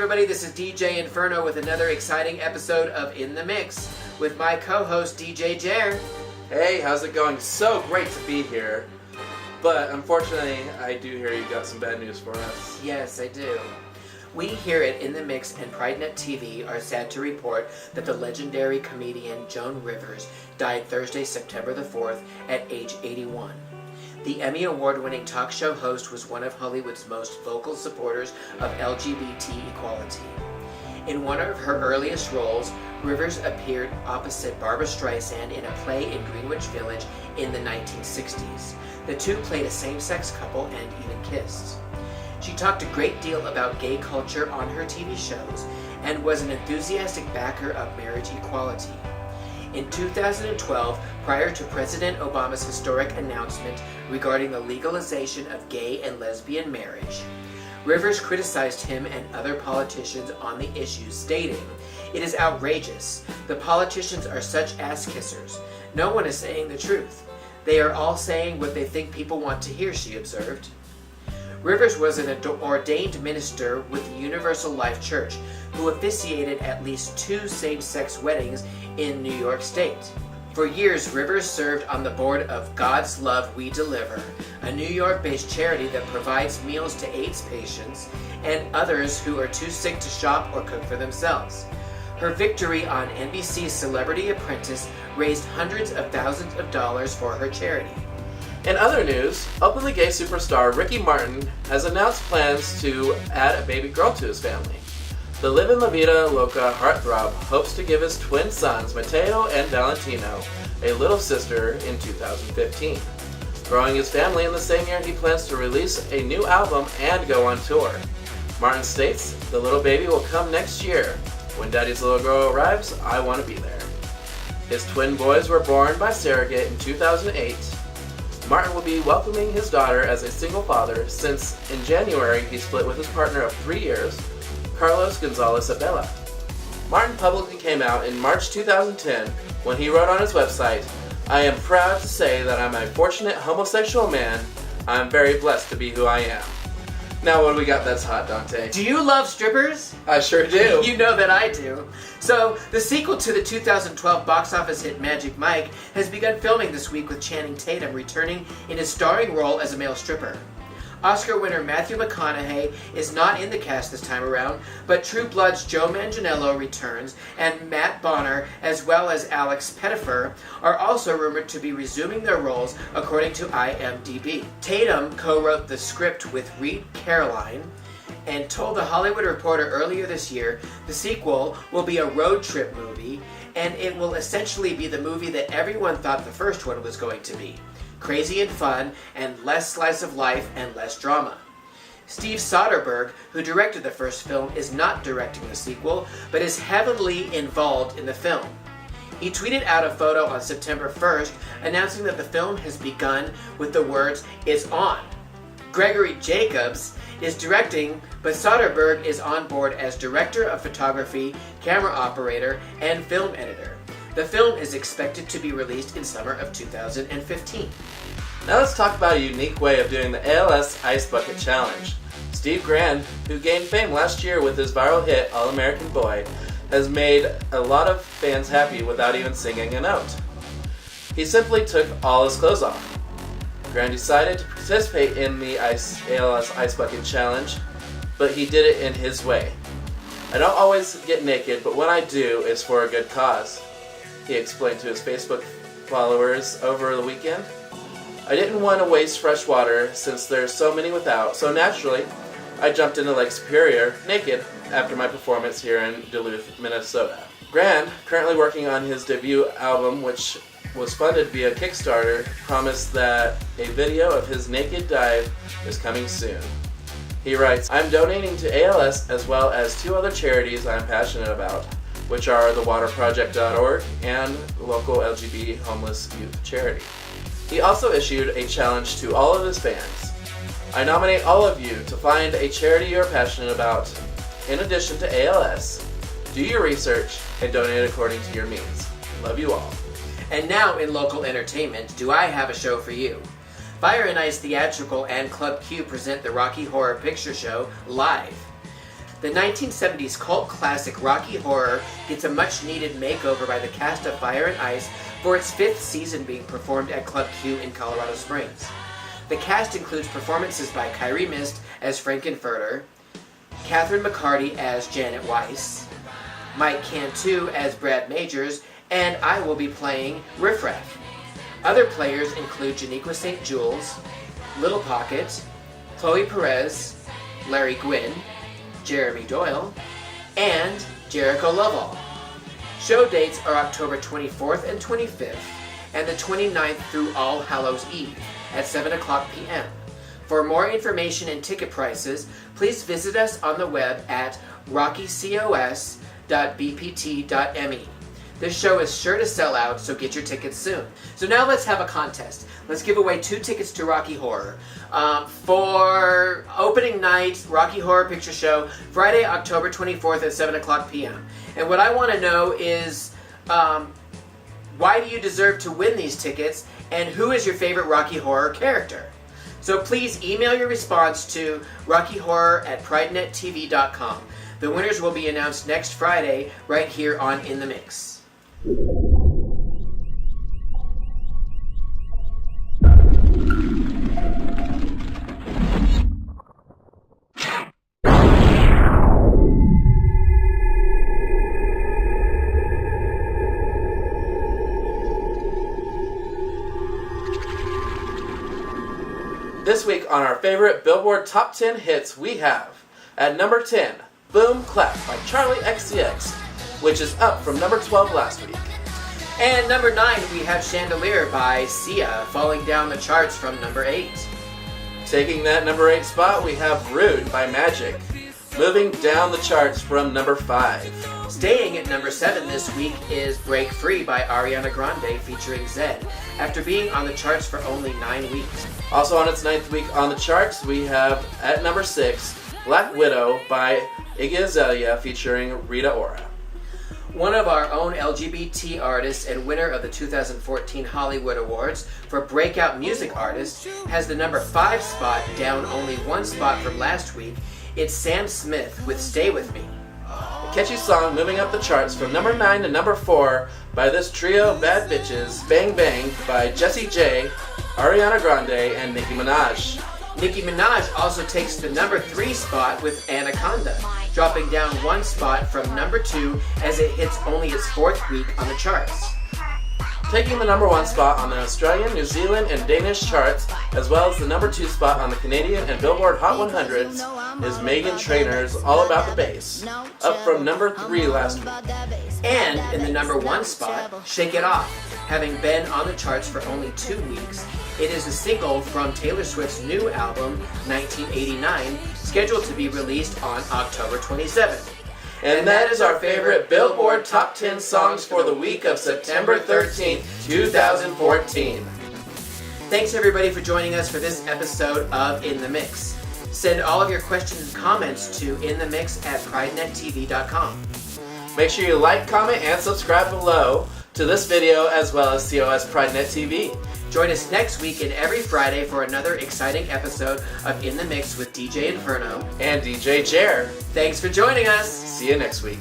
everybody, this is DJ Inferno with another exciting episode of In the Mix with my co-host DJ Jer. Hey, how's it going? So great to be here. But unfortunately, I do hear you got some bad news for us. Yes, I do. We here at In the Mix and PrideNet TV are sad to report that the legendary comedian Joan Rivers died Thursday, September the 4th at age 81. The Emmy Award-winning talk show host was one of Hollywood's most vocal supporters of LGBT equality. In one of her earliest roles, Rivers appeared opposite Barbra Streisand in a play in Greenwich Village in the 1960s. The two played a same-sex couple and even kissed. She talked a great deal about gay culture on her TV shows and was an enthusiastic backer of marriage equality. In 2012, prior to President Obama's historic announcement regarding the legalization of gay and lesbian marriage, Rivers criticized him and other politicians on the issue, stating, "It is outrageous. The politicians are such ass-kissers. No one is saying the truth. They are all saying what they think people want to hear," she observed. Rivers was an ordained minister with the Universal Life Church who officiated at least 2 same-sex weddings in New York State. For years, Rivers served on the board of God's Love We Deliver, a New York-based charity that provides meals to AIDS patients and others who are too sick to shop or cook for themselves. Her victory on NBC's Celebrity Apprentice raised hundreds of thousands of dollars for her charity. In other news, openly gay superstar Ricky Martin has announced plans to add a baby girl to his family. The Livin' La Vida Loca heartthrob hopes to give his twin sons, Mateo and Valentino, a little sister in 2015. Growing his family in the same year, he plans to release a new album and go on tour. Martin states, "The little baby will come next year. When Daddy's little girl arrives, I want to be there." His twin boys were born by surrogate in 2008. Martin will be welcoming his daughter as a single father since in January he split with his partner of 3 years, Carlos Gonzalez Abella. Martin publicly came out in March 2010 when he wrote on his website, "I am proud to say that I'm a fortunate homosexual man. I'm very blessed to be who I am." Now what do we got that's hot, Dante? Do you love strippers? I sure do. You know that I do. So, the sequel to the 2012 box office hit Magic Mike has begun filming this week with Channing Tatum returning in his starring role as a male stripper. Oscar winner Matthew McConaughey is not in the cast this time around, but True Blood's Joe Manganiello returns, and Matt Bonner, as well as Alex Pettyfer, are also rumored to be resuming their roles, according to IMDb. Tatum co-wrote the script with Reed Caroline and told The Hollywood Reporter earlier this year the sequel will be a road trip movie, and it will essentially be the movie that everyone thought the first one was going to be. Crazy and fun, and less slice of life and less drama. Steve Soderbergh, who directed the first film, is not directing the sequel, but is heavily involved in the film. He tweeted out a photo on September 1st announcing that the film has begun with the words, "It's on." Gregory Jacobs is directing, but Soderbergh is on board as director of photography, camera operator, and film editor. The film is expected to be released in summer of 2015. Now let's talk about a unique way of doing the ALS Ice Bucket Challenge. Steve Grand, who gained fame last year with his viral hit All-American Boy, has made a lot of fans happy without even singing a note. He simply took all his clothes off. Grand decided to participate in the ALS Ice Bucket Challenge, but he did it in his way. "I don't always get naked, but when I do, it's for a good cause," he explained to his Facebook followers over the weekend. "I didn't want to waste fresh water since there's so many without, so naturally, I jumped into Lake Superior naked after my performance here in Duluth, Minnesota." Grand, currently working on his debut album, which was funded via Kickstarter, promised that a video of his naked dive is coming soon. He writes, "I'm donating to ALS as well as 2 other charities I'm passionate about, which are the waterproject.org and the local LGBT homeless youth charity." He also issued a challenge to all of his fans. "I nominate all of you to find a charity you're passionate about. In addition to ALS, do your research and donate according to your means. Love you all." And now in local entertainment, do I have a show for you. Fire and Ice Theatrical and Club Q present the Rocky Horror Picture Show live. The 1970s cult classic Rocky Horror gets a much-needed makeover by the cast of Fire and Ice for its 5th season being performed at Club Q in Colorado Springs. The cast includes performances by Kyrie Mist as Frankenfurter, Catherine McCarty as Janet Weiss, Mike Cantu as Brad Majors, and I will be playing Riff Raff. Other players include Janiqua St. Jules, Little Pocket, Chloe Perez, Larry Gwynn, Jeremy Doyle, and Jericho Lovell. Show dates are October 24th and 25th, and the 29th through All Hallows Eve at 7 o'clock p.m. For more information and ticket prices, please visit us on the web at rockycos.bpt.me. This show is sure to sell out, so get your tickets soon. So now let's have a contest. Let's give away 2 tickets to Rocky Horror. For opening night, Rocky Horror Picture Show, Friday, October 24th at 7 o'clock p.m. And what I want to know is, why do you deserve to win these tickets, and who is your favorite Rocky Horror character? So please email your response to rockyhorror@pridenettv.com. The winners will be announced next Friday right here on In the Mix. This week on our favorite Billboard Top 10 hits, we have at number 10, Boom Clap by Charlie XCX, which is up from number 12 last week. And number 9, we have Chandelier by Sia, falling down the charts from number 8. Taking that number 8 spot, we have Rude by Magic, moving down the charts from number 5. Staying at number 7 this week is Break Free by Ariana Grande featuring Zedd, after being on the charts for only 9 weeks. Also on its 9th week on the charts, we have at number 6, Black Widow by Iggy Azalea featuring Rita Ora. One of our own LGBT artists and winner of the 2014 Hollywood Awards for Breakout Music Artist has the number 5 spot, down only 1 spot from last week. It's Sam Smith with Stay With Me. A catchy song moving up the charts from number 9 to number 4 by this trio of bad bitches, Bang Bang by Jessie J, Ariana Grande, and Nicki Minaj. Nicki Minaj also takes the number 3 spot with Anaconda, dropping down 1 spot from number 2 as it hits only its 4th week on the charts. Taking the number 1 spot on the Australian, New Zealand, and Danish charts, as well as the number 2 spot on the Canadian and Billboard Hot 100s, is Meghan Trainor's All About the Bass, up from number 3 last week. And in the number 1 spot, Shake It Off, having been on the charts for only 2 weeks. It is a single from Taylor Swift's new album, 1989, scheduled to be released on October 27th. And that is our favorite Billboard Top 10 songs for the week of September 13th, 2014. Thanks everybody for joining us for this episode of In the Mix. Send all of your questions and comments to inthemix@pridenettv.com. Make sure you like, comment, and subscribe below to this video as well as COS PrideNet TV. Join us next week and every Friday for another exciting episode of In the Mix with DJ Inferno and DJ Jer. Thanks for joining us. See you next week.